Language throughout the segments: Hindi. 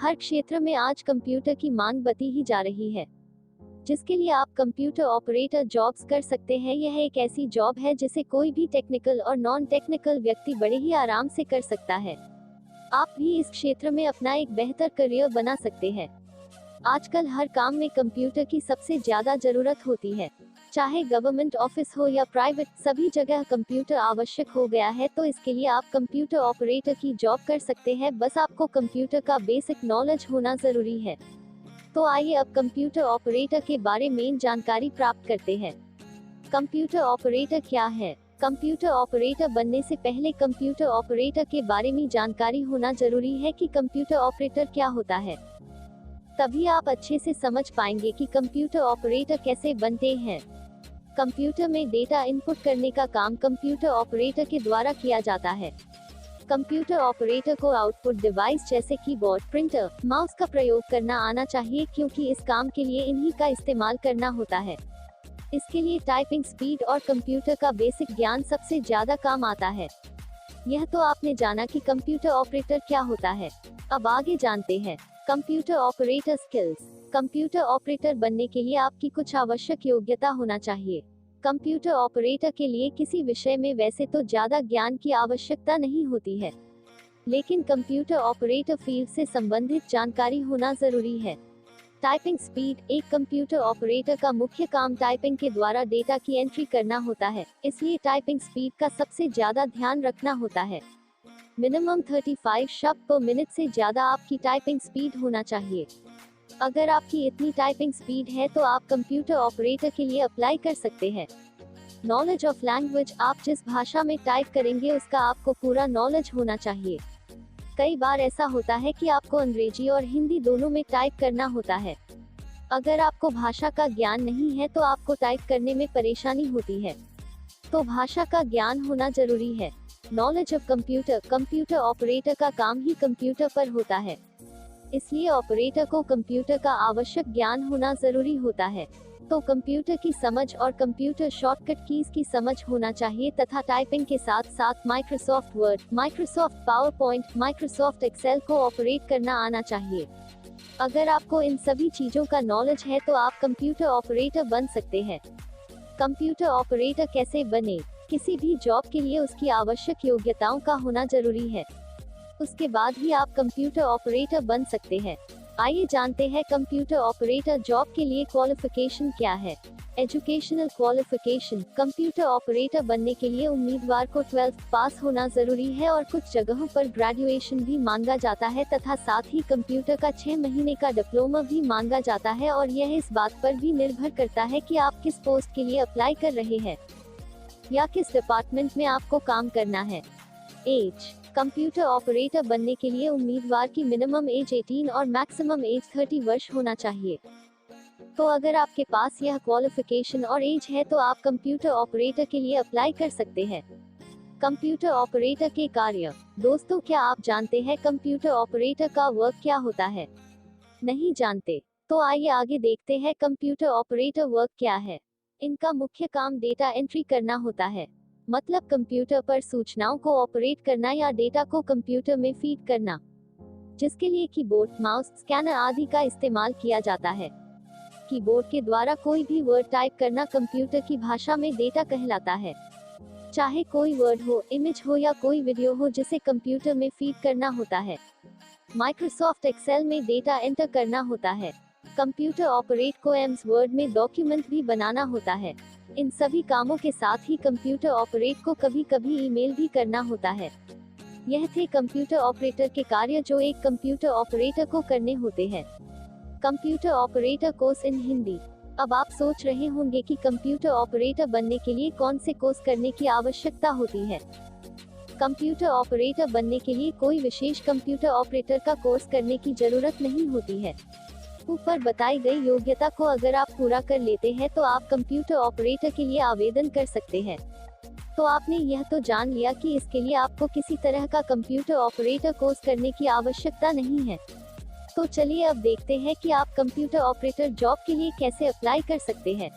हर क्षेत्र में आज कंप्यूटर की मांग बढ़ती ही जा रही है, जिसके लिए आप कंप्यूटर ऑपरेटर जॉब्स कर सकते हैं। यह एक ऐसी जॉब है जिसे कोई भी टेक्निकल और नॉन टेक्निकल व्यक्ति बड़े ही आराम से कर सकता है। आप भी इस क्षेत्र में अपना एक बेहतर करियर बना सकते हैं। आजकल हर काम में कंप्यूटर की सबसे ज्यादा जरूरत होती है, चाहे गवर्नमेंट ऑफिस हो या प्राइवेट, सभी जगह कंप्यूटर आवश्यक हो गया है। तो इसके लिए आप कंप्यूटर ऑपरेटर की जॉब कर सकते हैं। बस आपको कंप्यूटर का बेसिक नॉलेज होना जरूरी है। तो आइए अब कंप्यूटर ऑपरेटर के बारे में जानकारी प्राप्त करते हैं। कंप्यूटर ऑपरेटर क्या है? कंप्यूटर ऑपरेटर बनने से पहले कंप्यूटर ऑपरेटर के बारे में जानकारी होना जरूरी है कि कंप्यूटर ऑपरेटर क्या होता है। तभी आप अच्छे से समझ पाएंगे कि कंप्यूटर ऑपरेटर कैसे बनते हैं। कंप्यूटर में डेटा इनपुट करने का काम कंप्यूटर ऑपरेटर के द्वारा किया जाता है। कंप्यूटर ऑपरेटर को आउटपुट डिवाइस जैसे कीबोर्ड, प्रिंटर, माउस का प्रयोग करना आना चाहिए, क्योंकि इस काम के लिए इन्हीं का इस्तेमाल करना होता है। इसके लिए टाइपिंग स्पीड और कंप्यूटर का बेसिक ज्ञान सबसे ज्यादा काम आता है। यह तो आपने जाना कि कंप्यूटर ऑपरेटर क्या होता है। अब आगे जानते हैं computer operator skills. Computer operator बनने के लिए आपकी कुछ आवश्यक योग्यता होना चाहिए। कंप्यूटर ऑपरेटर के लिए किसी विषय में वैसे तो ज्यादा ज्ञान की आवश्यकता नहीं होती है, लेकिन कंप्यूटर ऑपरेटर फील्ड से संबंधित जानकारी होना जरूरी है। Typing speed. एक कंप्यूटर ऑपरेटर का मुख्य काम टाइपिंग के द्वारा डेटा की एंट्री करना होता है, इसलिए टाइपिंग स्पीड का सबसे ज्यादा ध्यान रखना होता है। मिनिमम 35 शब्द पर मिनट से ज्यादा आपकी टाइपिंग स्पीड होना चाहिए। अगर आपकी इतनी टाइपिंग स्पीड है तो आप कंप्यूटर ऑपरेटर के लिए अप्लाई कर सकते हैं। Knowledge of language. आप जिस भाषा में टाइप करेंगे उसका आपको पूरा नॉलेज होना चाहिए। कई बार ऐसा होता है कि आपको अंग्रेजी और हिंदी दोनों में टाइप करना होता है। अगर आपको भाषा का ज्ञान नहीं है तो आपको टाइप करने में परेशानी होती है, तो भाषा का ज्ञान होना जरूरी है। Knowledge of computer. Computer operator का काम ही कंप्यूटर पर होता है, इसलिए ऑपरेटर को कंप्यूटर का आवश्यक ज्ञान होना जरूरी होता है। तो कंप्यूटर की समझ और कंप्यूटर शॉर्टकट कीज की समझ होना चाहिए, तथा टाइपिंग के साथ साथ Microsoft Word, Microsoft PowerPoint, Microsoft Excel को ऑपरेट करना आना चाहिए। अगर आपको इन सभी चीजों का नॉलेज है तो आप कंप्यूटर ऑपरेटर बन सकते हैं। कंप्यूटर ऑपरेटर कैसे बने? किसी भी जॉब के लिए उसकी आवश्यक योग्यताओं का होना जरूरी है, उसके बाद ही आप कंप्यूटर ऑपरेटर बन सकते हैं। आइए जानते हैं कंप्यूटर ऑपरेटर जॉब के लिए क्वालिफिकेशन क्या है। Educational qualification. कंप्यूटर ऑपरेटर बनने के लिए उम्मीदवार को 12th पास होना जरूरी है, और कुछ जगहों पर ग्रेजुएशन भी मांगा जाता है, तथा साथ ही कंप्यूटर का 6 महीने का डिप्लोमा भी मांगा जाता है। और यह इस बात पर भी निर्भर करता है कि आप किस पोस्ट के लिए अप्लाई कर रहे हैं या किस डिपार्टमेंट में आपको काम करना है। एज। कंप्यूटर ऑपरेटर बनने के लिए उम्मीदवार की मिनिमम एज 18 और मैक्सिमम एज 30 वर्ष होना चाहिए। तो अगर आपके पास यह क्वालिफिकेशन और एज है तो आप कंप्यूटर ऑपरेटर के लिए अप्लाई कर सकते हैं। कंप्यूटर ऑपरेटर के कार्य। दोस्तों, क्या आप जानते हैं कंप्यूटर ऑपरेटर का वर्क क्या होता है? नहीं जानते? तो आइए आगे देखते हैं कंप्यूटर ऑपरेटर वर्क क्या है। इनका मुख्य काम डेटा एंट्री करना होता है, मतलब कंप्यूटर पर सूचनाओं को ऑपरेट करना या डेटा को कंप्यूटर में फीड करना, जिसके लिए कीबोर्ड, माउस, स्कैनर आदि का इस्तेमाल किया जाता है। कीबोर्ड के द्वारा कोई भी वर्ड टाइप करना कंप्यूटर की भाषा में डेटा कहलाता है। चाहे कोई वर्ड हो, इमेज हो या कोई वीडियो हो जिसे कंप्यूटर में फीड करना होता है। माइक्रोसॉफ्ट एक्सेल में डेटा एंटर करना होता है। कंप्यूटर ऑपरेट को एम्स वर्ड में डॉक्यूमेंट भी बनाना होता है। इन सभी कामों के साथ ही कंप्यूटर ऑपरेट को कभी कभी ईमेल भी करना होता है। यह थे कंप्यूटर ऑपरेटर के कार्य जो एक कंप्यूटर ऑपरेटर को करने होते हैं। Computer operator course in Hindi. अब आप सोच रहे होंगे कि कंप्यूटर ऑपरेटर बनने के लिए कौन से कोर्स करने की आवश्यकता होती है। कंप्यूटर ऑपरेटर बनने के लिए कोई विशेष कंप्यूटर ऑपरेटर का कोर्स करने की जरूरत नहीं होती है। ऊपर बताई गई योग्यता को अगर आप पूरा कर लेते हैं तो आप कंप्यूटर ऑपरेटर के लिए आवेदन कर सकते हैं। तो आपने यह तो जान लिया कि इसके लिए आपको किसी तरह का कंप्यूटर ऑपरेटर कोर्स करने की आवश्यकता नहीं है। तो चलिए अब देखते हैं कि आप कंप्यूटर ऑपरेटर जॉब के लिए कैसे अप्लाई कर सकते हैं।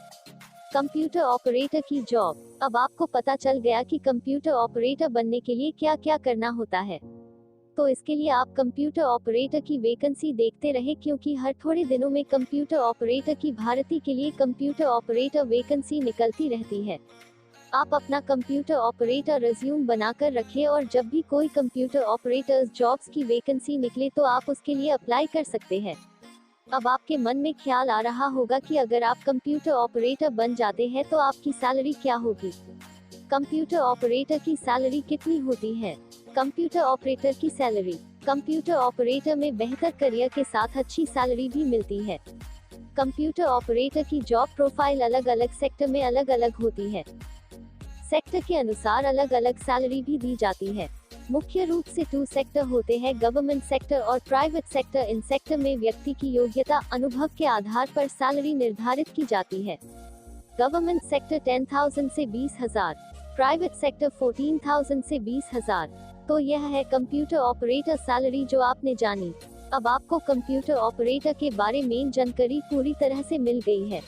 कंप्यूटर ऑपरेटर की जॉब। अब आपको पता चल गया कि कंप्यूटर ऑपरेटर बनने के लिए क्या क्या करना होता है। तो इसके लिए आप कंप्यूटर ऑपरेटर की वैकेंसी देखते रहे, क्योंकि हर थोड़े दिनों में कंप्यूटर ऑपरेटर की भारती के लिए कंप्यूटर ऑपरेटर वैकेंसी निकलती रहती है। आप अपना कंप्यूटर ऑपरेटर रिज्यूम बनाकर रखें और जब भी कोई कंप्यूटर ऑपरेटर्स जॉब्स की वैकेंसी निकले तो आप उसके लिए अप्लाई कर सकते हैं। अब आपके मन में ख्याल आ रहा होगा कि अगर आप कंप्यूटर ऑपरेटर बन जाते हैं तो आपकी सैलरी क्या होगी। कंप्यूटर ऑपरेटर की सैलरी कितनी होती है? कंप्यूटर ऑपरेटर की सैलरी। कंप्यूटर ऑपरेटर में बेहतर करियर के साथ अच्छी सैलरी भी मिलती है। कंप्यूटर ऑपरेटर की जॉब प्रोफाइल अलग अलग सेक्टर में अलग अलग होती है। सेक्टर के अनुसार अलग अलग सैलरी भी दी जाती है। मुख्य रूप से 2 सेक्टर होते हैं, गवर्नमेंट सेक्टर और प्राइवेट सेक्टर। इन सेक्टर में व्यक्ति की योग्यता, अनुभव के आधार पर सैलरी निर्धारित की जाती है। गवर्नमेंट सेक्टर 10,000 से 20,000, प्राइवेट सेक्टर 14,000 से 20,000। तो यह है कंप्यूटर ऑपरेटर सैलरी जो आपने जानी। अब आपको कंप्यूटर ऑपरेटर के बारे में जानकारी पूरी तरह से मिल गई है।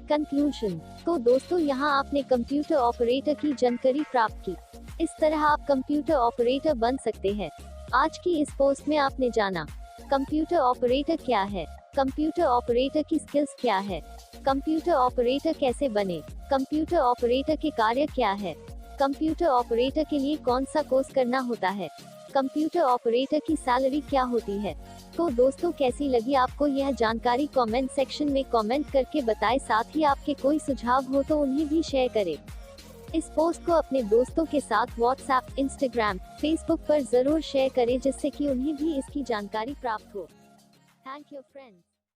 कंक्लूजन। तो दोस्तों, यहाँ आपने कंप्यूटर ऑपरेटर की जानकारी प्राप्त की। इस तरह आप कंप्यूटर ऑपरेटर बन सकते हैं। आज की इस पोस्ट में आपने जाना कंप्यूटर ऑपरेटर क्या है, कंप्यूटर ऑपरेटर की स्किल्स क्या है, कंप्यूटर ऑपरेटर कैसे बने, कंप्यूटर ऑपरेटर के कार्य क्या है, कंप्यूटर ऑपरेटर के लिए कौन सा कोर्स करना होता है, कंप्यूटर ऑपरेटर की सैलरी क्या होती है। तो दोस्तों, कैसी लगी आपको यह जानकारी कमेंट सेक्शन में कमेंट करके बताएं। साथ ही आपके कोई सुझाव हो तो उन्हें भी शेयर करें। इस पोस्ट को अपने दोस्तों के साथ व्हाट्सएप, इंस्टाग्राम, फेसबुक पर जरूर शेयर करें, जिससे कि उन्हें भी इसकी जानकारी प्राप्त हो। Thank you friends.